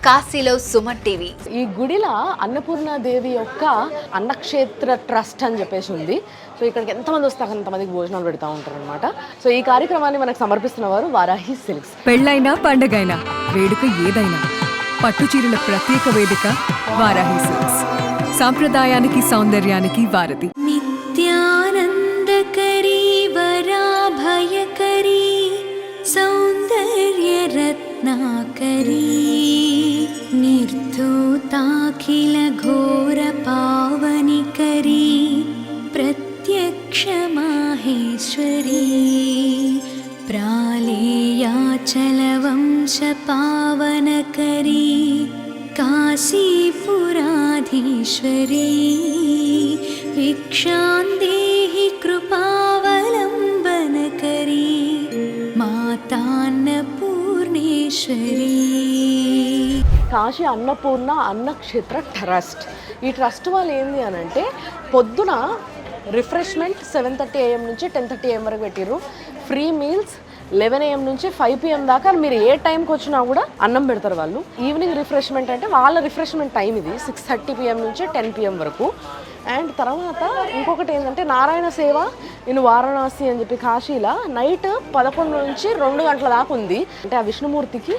కాశీలో సుమన్ టీవీ. ఈ గుడిలో అన్నపూర్ణాదేవి యొక్క అన్నక్షేత్ర ట్రస్ట్ అని చెప్పేసి ఉంది. సో ఇక్కడికి ఎంతమంది వస్తే అంతమందికి భోజనాలు పెడతా ఉంటారు అనమాట. సో ఈ కార్యక్రమాన్ని మనకు సమర్పిస్తున్న వారు వారాహి సిల్క్స్. పెళ్ళైనా పండగైనా వేడుక ఏదైనా పట్టు చీరల ప్రత్యేక వేదిక వారాహి సిల్క్స్. సాంప్రదాయానికి సౌందర్యానికి వారధి. నిత్యానందకరీ వరాభయకరీ సౌందర్య రత్నాకరీ నిర్ధూతాఖిల ఘోర పావనికరీ ప్రత్యక్ష మాహేశ్వరీ ప్రాళేయాచల వంశ పావనకరీ కాశీపురాధీశ్వరీ భిక్షాందేహి కృపావలంబనకరీ మాతాన్నపూర్ణేశ్వరీ. కాశీ అన్నపూర్ణ అన్నక్షేత్ర ట్రస్ట్. ఈ ట్రస్ట్ వాళ్ళు ఏంది అని అంటే పొద్దున రిఫ్రెష్మెంట్ 7:30 AM నుంచి 10:30 AM వరకు పెట్టిర్రు. ఫ్రీ మీల్స్ 11 AM నుంచి 5 PM దాకా మీరు ఏ టైంకి వచ్చినా కూడా అన్నం పెడతారు వాళ్ళు. ఈవినింగ్ రిఫ్రెష్మెంట్ అంటే వాళ్ళ రిఫ్రెష్మెంట్ టైం ఇది 6:30 PM నుంచి 10 PM వరకు. అండ్ తర్వాత ఇంకొకటి ఏంటంటే నారాయణ సేవ ఇన్ వారణాసి అని చెప్పి కాశీలో నైట్ 11 నుంచి 2 గంటల దాకా ఉంది. అంటే ఆ విష్ణుమూర్తికి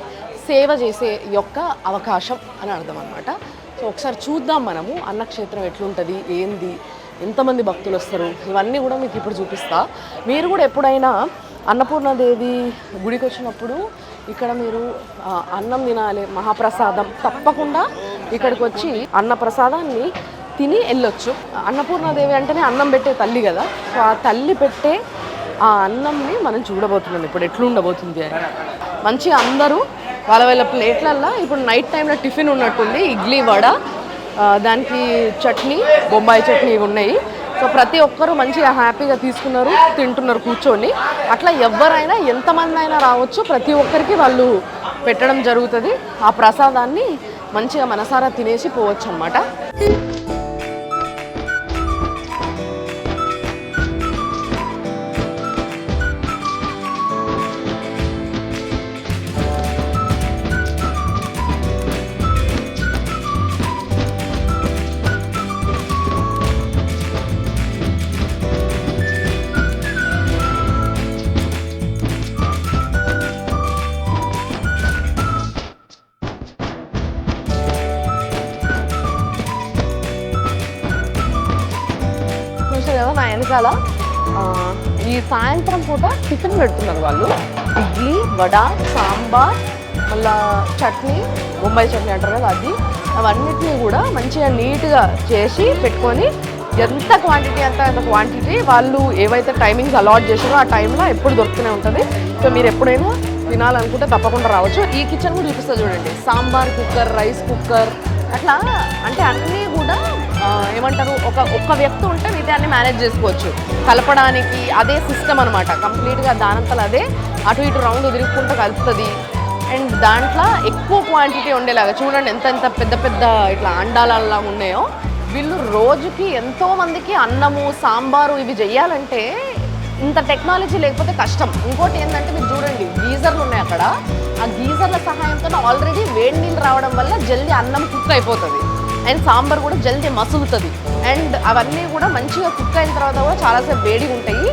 సేవ చేసే యొక్క అవకాశం అని అర్థం అనమాట. సో ఒకసారి చూద్దాం మనము అన్నక్షేత్రం ఎట్లుంటుంది, ఏంది, ఎంతమంది భక్తులు వస్తారు, ఇవన్నీ కూడా మీకు ఇప్పుడు చూపిస్తా. మీరు కూడా ఎప్పుడైనా అన్నపూర్ణాదేవి గుడికి వచ్చినప్పుడు ఇక్కడ మీరు అన్నం తినాలి, మహాప్రసాదం. తప్పకుండా ఇక్కడికి వచ్చి అన్న ప్రసాదాన్ని తిని వెళ్ళొచ్చు. అన్నపూర్ణాదేవి అంటేనే అన్నం పెట్టే తల్లి కదా. సో ఆ తల్లి పెట్టే ఆ అన్నంని మనం చూడబోతున్నాం ఇప్పుడు ఎట్లుండబోతుంది అని. మంచిగా అందరూ వాళ్ళ వాళ్ళ ప్లేట్లల్లో ఇప్పుడు నైట్ టైంలో టిఫిన్ ఉన్నట్టుంది. ఇడ్లీ వడ, దానికి చట్నీ, బొంబాయి చట్నీ ఉన్నాయి. సో ప్రతి ఒక్కరూ మంచిగా హ్యాపీగా తీసుకున్నారు, తింటున్నారు కూర్చొని. అట్లా ఎవరైనా ఎంతమంది అయినా రావచ్చు, ప్రతి ఒక్కరికి వాళ్ళు పెట్టడం జరుగుతుంది. ఆ ప్రసాదాన్ని మంచిగా మనసారా తినేసి పోవచ్చు అన్నమాట. నా వెనకాల ఈ సాయంత్రం పూట టిఫిన్ పెడుతున్నారు వాళ్ళు. ఇడ్లీ, వడ, సాంబార్, మళ్ళా చట్నీ, బొంబాయి చట్నీ అంటారు కదా అది. అవన్నిటినీ కూడా మంచిగా నీట్గా చేసి పెట్టుకొని ఎంత క్వాంటిటీ అంత క్వాంటిటీ వాళ్ళు ఏవైతే టైమింగ్స్ అలాట్ చేసారో ఆ టైంలో ఎప్పుడు దొరుకుతూనే ఉంటుంది. సో మీరు ఎప్పుడైనా తినాలనుకుంటే తప్పకుండా రావచ్చు. ఈ కిచెన్ కూడా చూపిస్తుంది చూడండి. సాంబార్ కుక్కర్, రైస్ కుక్కర్, అట్లా అంటే అన్నీ కూడా ఏమంటారు, ఒక్క వ్యక్తి ఉంటే మిగతా అన్ని మేనేజ్ చేసుకోవచ్చు. కలపడానికి అదే సిస్టమ్ అనమాట. కంప్లీట్గా దానంతలో అదే అటు ఇటు రౌండ్ తిరుగుకుంటూ కలుపుతుంది. అండ్ దాంట్లో ఎక్కువ క్వాంటిటీ ఉండేలాగా చూడండి ఎంత పెద్ద పెద్ద ఇట్లా అండాలలా ఉన్నాయో. వీళ్ళు రోజుకి ఎంతోమందికి అన్నము, సాంబారు ఇవి చెయ్యాలంటే ఇంత టెక్నాలజీ లేకపోతే కష్టం. ఇంకోటి ఏంటంటే మీరు చూడండి, గీజర్లు ఉన్నాయి అక్కడ. ఆ గీజర్ల సహాయంతో ఆల్రెడీ వేడి నీళ్ళు రావడం వల్ల జల్దీ అన్నం కుక్ అయిపోతుంది. అండ్ సాంబార్ కూడా జల్దీ మసులుతుంది. అండ్ అవన్నీ కూడా మంచిగా కుక్ అయిన తర్వాత కూడా చాలాసేపు వేడిగా ఉంటాయి.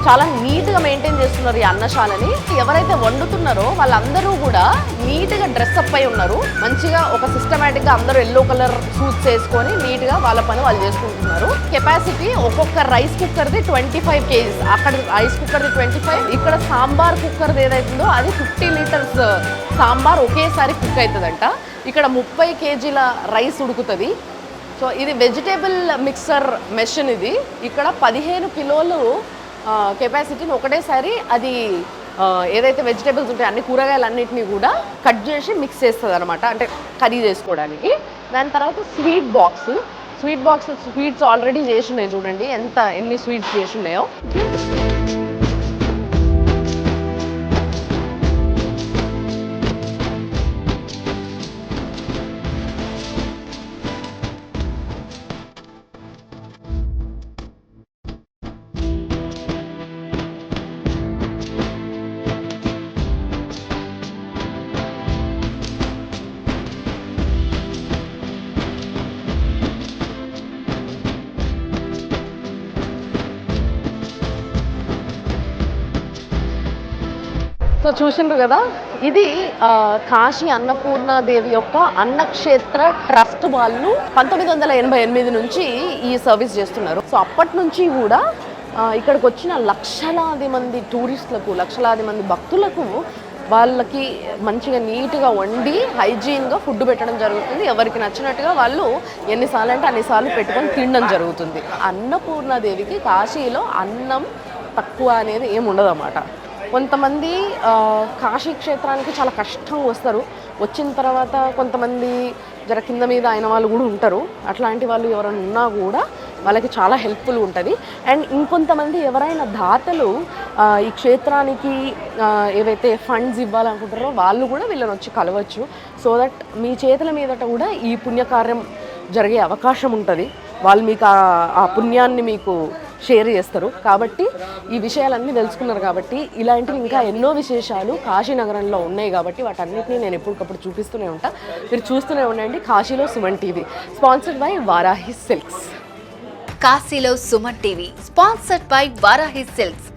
చాలా నీట్గా మెయింటైన్ చేస్తున్నారు ఈ అన్నశాలని. ఎవరైతే వండుతున్నారో వాళ్ళందరూ కూడా నీట్గా డ్రెస్అప్ అయి ఉన్నారు. మంచిగా ఒక సిస్టమేటిక్గా అందరూ ఎల్లో కలర్ సూట్స్ వేసుకొని నీట్గా వాళ్ళ పని వాళ్ళు చేసుకుంటున్నారు. కెపాసిటీ ఒక్కొక్క రైస్ కుక్కర్ది 25 kgs. అక్కడ రైస్ కుక్కర్ది 25, ఇక్కడ సాంబార్ కుక్కర్ది ఏదైతుందో అది 50 లీటర్స్ సాంబార్ ఒకేసారి కుక్ అవుతుందంట. ఇక్కడ 30 kgల రైస్ ఉడుకుతుంది. సో ఇది వెజిటేబుల్ మిక్సర్ మెషిన్. ఇది ఇక్కడ 15 కిలోలు కెపాసిటీని ఒకటేసారి అది ఏదైతే వెజిటేబుల్స్ ఉంటాయో అన్ని కూరగాయలన్నింటినీ కూడా కట్ చేసి మిక్స్ చేస్తుంది అనమాట, అంటే కర్రీ చేసుకోవడానికి. దాని తర్వాత స్వీట్ బాక్స్ స్వీట్స్ ఆల్రెడీ చేసి ఉన్నాయి చూడండి ఎన్ని స్వీట్స్ చేసి ఉన్నాయో. సో చూసిండ్రు కదా, ఇది కాశీ అన్నపూర్ణాదేవి యొక్క అన్నక్షేత్ర ట్రస్ట్ వాళ్ళు 1988 నుంచి ఈ సర్వీస్ చేస్తున్నారు. సో అప్పటి నుంచి కూడా ఇక్కడికి వచ్చిన లక్షలాది మంది టూరిస్టులకు, లక్షలాది మంది భక్తులకు వాళ్ళకి మంచిగా నీట్గా వండి హైజీన్గా ఫుడ్ పెట్టడం జరుగుతుంది. ఎవరికి నచ్చినట్టుగా వాళ్ళు ఎన్నిసార్లు అంటే అన్నిసార్లు పెట్టుకొని తినడం జరుగుతుంది. అన్నపూర్ణాదేవికి కాశీలో అన్నం తక్కువ అనేది ఏమి ఉండదు అన్నమాట. కొంతమంది కాశీ క్షేత్రానికి చాలా కష్టంగా వస్తారు. వచ్చిన తర్వాత కొంతమంది జర కింద మీద అయిన వాళ్ళు కూడా ఉంటారు. అట్లాంటి వాళ్ళు ఎవరైనా ఉన్నా కూడా వాళ్ళకి చాలా హెల్ప్ఫుల్ ఉంటుంది. అండ్ ఇంకొంతమంది ఎవరైనా దాతలు ఈ క్షేత్రానికి ఏవైతే ఫండ్స్ ఇవ్వాలనుకుంటారో వాళ్ళు కూడా వీళ్ళని వచ్చి కలవచ్చు. సో దట్ మీ చేతుల మీదట కూడా ఈ పుణ్యకార్యం జరిగే అవకాశం ఉంటుంది. వాళ్ళు మీకు ఆ పుణ్యాన్ని మీకు షేర్ చేస్తారు. కాబట్టి ఈ విషయాలన్నీ తెలుసుకున్నారు. కాబట్టి ఇలాంటివి ఇంకా ఎన్నో విశేషాలు కాశీనగరంలో ఉన్నాయి. కాబట్టి వాటన్నిటిని నేను ఎప్పటికప్పుడు చూపిస్తూనే ఉంటా. మీరు చూస్తూనే ఉండండి కాశీలో Suman TV, sponsored by Varahi silks. కాశీలో Suman TV, sponsored by Varahi silks.